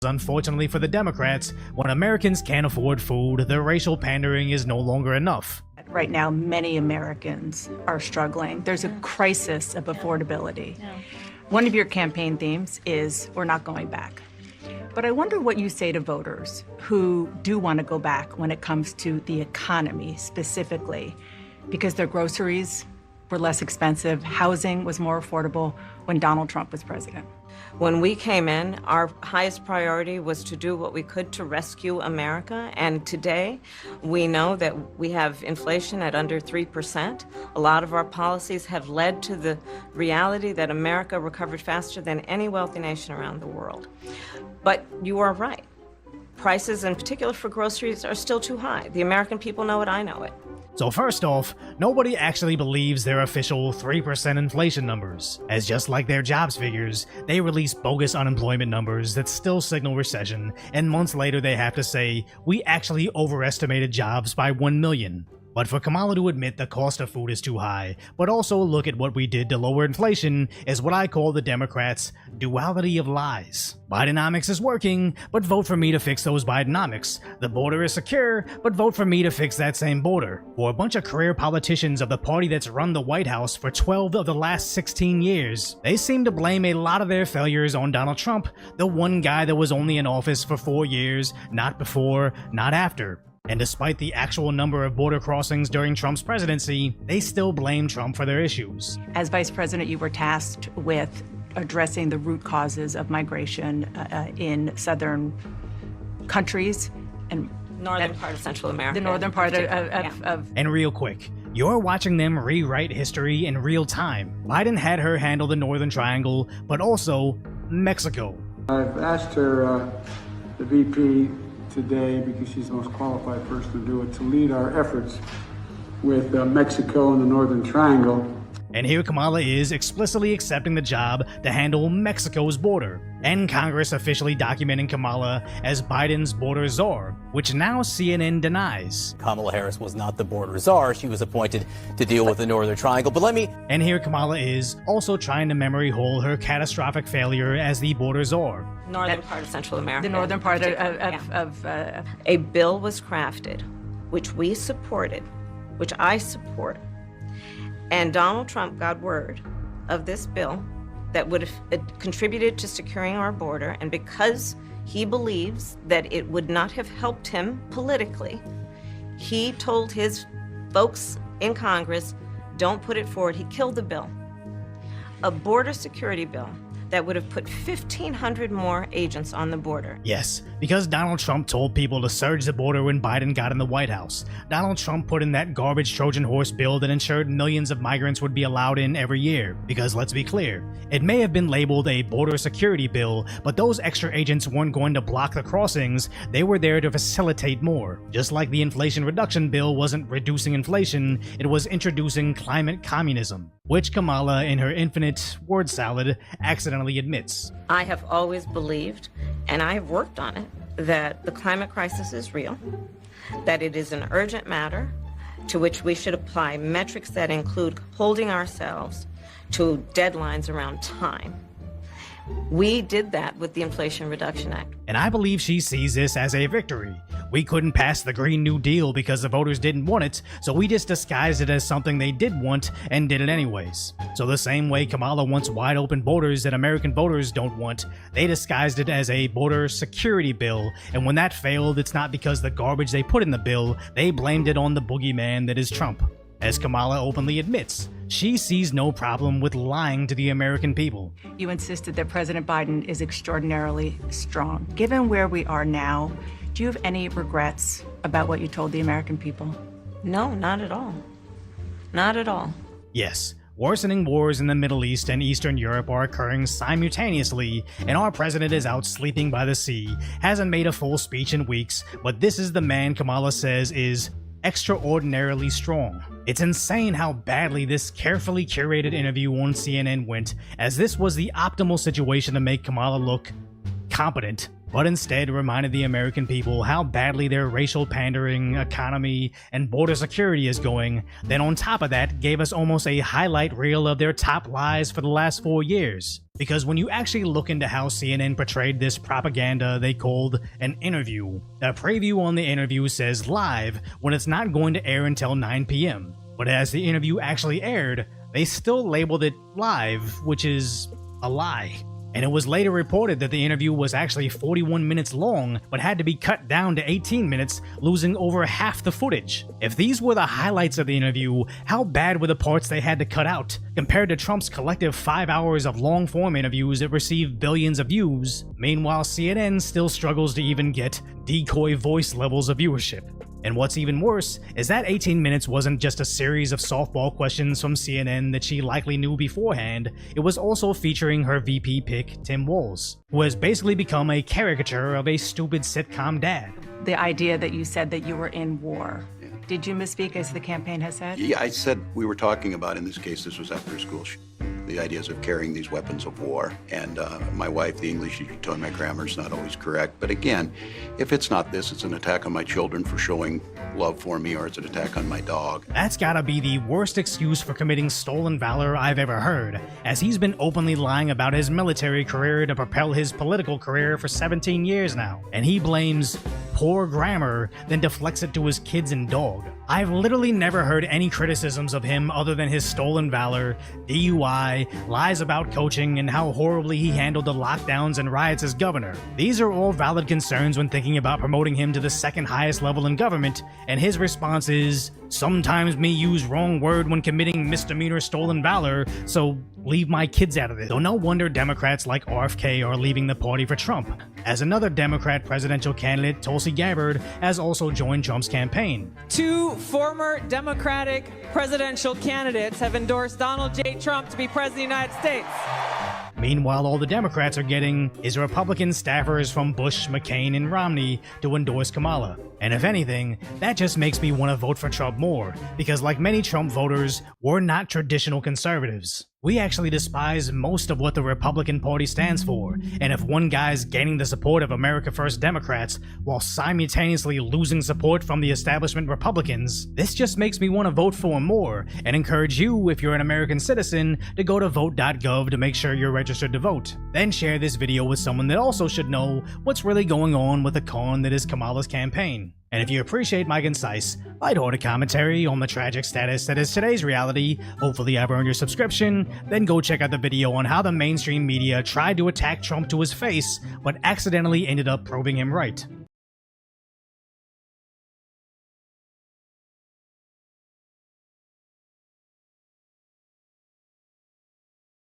Unfortunately for the Democrats, when Americans can't afford food, the racial pandering is no longer enough. Right now, many Americans are struggling. There's a crisis of affordability. One of your campaign themes is we're not going back. But I wonder what you say to voters who do want to go back when it comes to the economy specifically, because their groceries were less expensive, housing was more affordable when Donald Trump was president. When we came in, our highest priority was to do what we could to rescue America. And today, we know that we have inflation at under 3%. A lot of our policies have led to the reality that America recovered faster than any wealthy nation around the world. But you are right. Prices, in particular for groceries, are still too high. The American people know it, I know it. So first off, nobody actually believes their official 3% inflation numbers, as just like their jobs figures, they release bogus unemployment numbers that still signal recession, and months later they have to say, we actually overestimated jobs by 1 million. But for Kamala to admit the cost of food is too high, but also look at what we did to lower inflation, is what I call the Democrats' duality of lies. Bidenomics is working, but vote for me to fix those Bidenomics. The border is secure, but vote for me to fix that same border. For a bunch of career politicians of the party that's run the White House for 12 of the last 16 years, they seem to blame a lot of their failures on Donald Trump, the one guy that was only in office for 4 years, not before, not after. And despite the actual number of border crossings during Trump's presidency, they still blame Trump for their issues. As vice president, you were tasked with addressing the root causes of migration in southern countries and Northern part of Central America. The northern part of... And real quick, you're watching them rewrite history in real time. Biden had her handle the Northern Triangle, but also Mexico. I've asked her, the VP, today, because she's the most qualified person to do it, to lead our efforts with Mexico and the Northern Triangle. And here Kamala is explicitly accepting the job to handle Mexico's border, and Congress officially documenting Kamala as Biden's border czar, which now CNN denies. Kamala Harris was not the border czar. She was appointed to deal with the Northern Triangle. But And here Kamala is also trying to memory hole her catastrophic failure as the border czar. Northern part of Central America. The northern part A bill was crafted, which we supported, which I support. And Donald Trump got word of this bill that would have contributed to securing our border, and because he believes that it would not have helped him politically, he told his folks in Congress, don't put it forward. He killed the bill. A border security bill that would have put 1,500 more agents on the border. Yes, because Donald Trump told people to surge the border when Biden got in the White House. Donald Trump put in that garbage Trojan horse bill that ensured millions of migrants would be allowed in every year. Because let's be clear, it may have been labeled a border security bill, but those extra agents weren't going to block the crossings, they were there to facilitate more. Just like the Inflation Reduction Bill wasn't reducing inflation, it was introducing climate communism, which Kamala, in her infinite word salad, accidentally admits. I have always believed, and I have worked on it, that the climate crisis is real, that it is an urgent matter to which we should apply metrics that include holding ourselves to deadlines around time. We did that with the Inflation Reduction Act. And I believe she sees this as a victory. We couldn't pass the Green New Deal because the voters didn't want it, so we just disguised it as something they did want and did it anyways. So the same way Kamala wants wide open borders that American voters don't want, they disguised it as a border security bill, and when that failed, it's not because the garbage they put in the bill, they blamed it on the boogeyman that is Trump. As Kamala openly admits, she sees no problem with lying to the American people. You insisted that President Biden is extraordinarily strong. Given where we are now, do you have any regrets about what you told the American people? No, not at all. Not at all. Yes, worsening wars in the Middle East and Eastern Europe are occurring simultaneously, and our president is out sleeping by the sea, hasn't made a full speech in weeks, but this is the man Kamala says is extraordinarily strong. It's insane how badly this carefully curated interview on CNN went, as this was the optimal situation to make Kamala look competent but instead reminded the American people how badly their racial pandering, economy, and border security is going, then on top of that gave us almost a highlight reel of their top lies for the last 4 years. Because when you actually look into how CNN portrayed this propaganda they called an interview, a preview on the interview says live when it's not going to air until 9 p.m. But as the interview actually aired, they still labeled it live, which is a lie. And it was later reported that the interview was actually 41 minutes long, but had to be cut down to 18 minutes, losing over half the footage. If these were the highlights of the interview, how bad were the parts they had to cut out, compared to Trump's collective 5 hours of long-form interviews that received billions of views? Meanwhile, CNN still struggles to even get decoy voice levels of viewership. And what's even worse is that 18 minutes wasn't just a series of softball questions from CNN that she likely knew beforehand, it was also featuring her VP pick, Tim Walz, who has basically become a caricature of a stupid sitcom dad. The idea that you said that you were in war. Did you misspeak as the campaign has said? Yeah, I said we were talking about, in this case, this was after school, the ideas of carrying these weapons of war. And my wife, the English teacher, told me my grammar's not always correct. But again, if it's not this, it's an attack on my children for showing love for me, or it's an attack on my dog. That's gotta be the worst excuse for committing stolen valor I've ever heard, as he's been openly lying about his military career to propel his political career for 17 years now. And he blames poor grammar, then deflects it to his kids and dog. I've literally never heard any criticisms of him other than his stolen valor, DUI, lies about coaching, and how horribly he handled the lockdowns and riots as governor. These are all valid concerns when thinking about promoting him to the second highest level in government, and his response is, "Sometimes me use wrong word when committing misdemeanor stolen valor, so leave my kids out of it." So no wonder Democrats like RFK are leaving the party for Trump, as another Democrat presidential candidate, Tulsi Gabbard, has also joined Trump's campaign. Two former Democratic presidential candidates have endorsed Donald J. Trump to be president of the United States. Meanwhile, all the Democrats are getting is Republican staffers from Bush, McCain, and Romney to endorse Kamala. And if anything, that just makes me want to vote for Trump more, because like many Trump voters, we're not traditional conservatives. We actually despise most of what the Republican Party stands for, and if one guy's gaining the support of America First Democrats while simultaneously losing support from the establishment Republicans, this just makes me want to vote for him more, and encourage you, if you're an American citizen, to go to vote.gov to make sure you're registered to vote. Then share this video with someone that also should know what's really going on with the con that is Kamala's campaign. And if you appreciate my concise, lighthearted commentary on the tragic status that is today's reality, hopefully I've earned your subscription, then go check out the video on how the mainstream media tried to attack Trump to his face, but accidentally ended up proving him right.